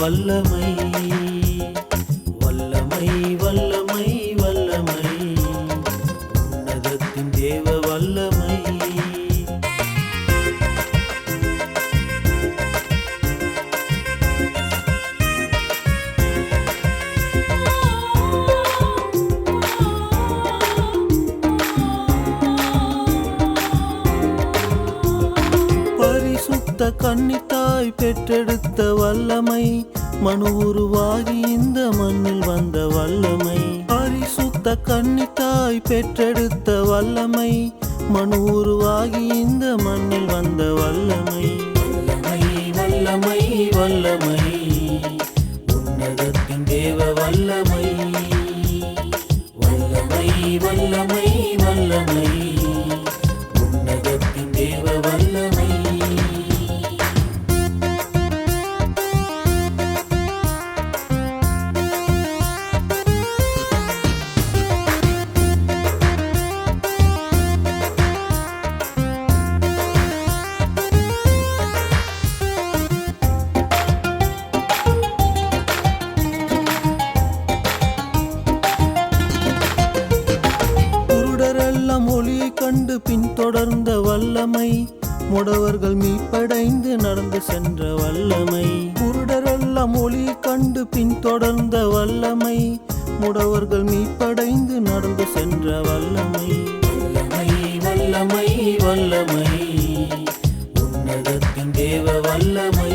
வல்லமை வல்லமை வல்லமை வல்லமை உன்னதத்தின் தேவ வல்லமை பரிசுத்த கன்னித்தாய் பெற்றெடுத்த வல்லமை மனு உருவாகி இந்த மண்ணில் வந்த வல்லமை பரிசுத்த கன்னித்தாய் பெற்றெடுத்த வல்லமை மனு உருவாகி இந்த மண்ணில் வந்த வல்லமை வல்லமை வல்லமை உன்னதத்தின் தேவ வல்லமை வல்லமை வல்லமை வல்லமை உன்னதத்தின் தேவ வல்லமை ஒளியை கண்டு பின்தொடர்ந்த வல்லமை முடவர்கள் மீட்படைந்து நடந்து சென்ற வல்லமை குருடரெல்லாம் ஒளியை கண்டு பின்தொடர்ந்த வல்லமை முடவர்கள் மீட்படைந்து நடந்து சென்ற வல்லமை வல்லமை வல்லமை உன்னதத்தின் தேவ வல்லமை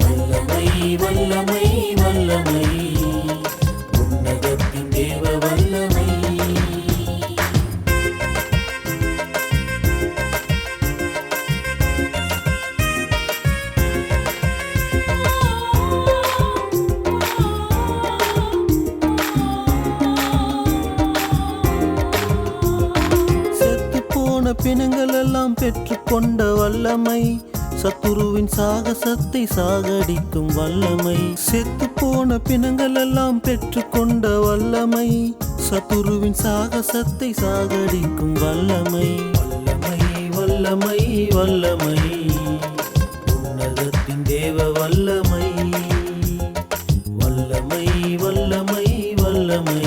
வல்லமை வல்லமை வல்லமை உன்னதத்தின் தேவ வல்லமை பிணங்கள் எல்லாம் பெற்றுக்கொண்ட வல்லமை சத்துருவின் சாகசத்தை சாகடிக்கும் வல்லமை செத்து போன பிணங்கள் எல்லாம் பெற்றுக்கொண்ட வல்லமை சத்துருவின் சாகசத்தை சாகடிக்கும் வல்லமை வல்லமை வல்லமை வல்லமை உன்னதத்தின் தேவ வல்லமை வல்லமை வல்லமை வல்லமை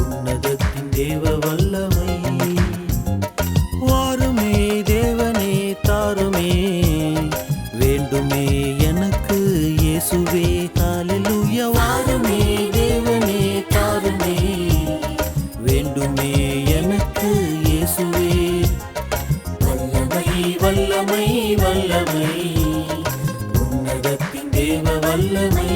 உன்னதத்தின் தேவ வல்லமை வாருமே தேவனே தாருமே வேண்டுமே எனக்கு இயேசுவே ஹல்லேலூயா வாருமே தேவனே தாருமே வேண்டுமே எனக்கு இயேசுவே வல்லமை வல்லமை வல்லமை உன்னதத்தின் தேவ வல்லமை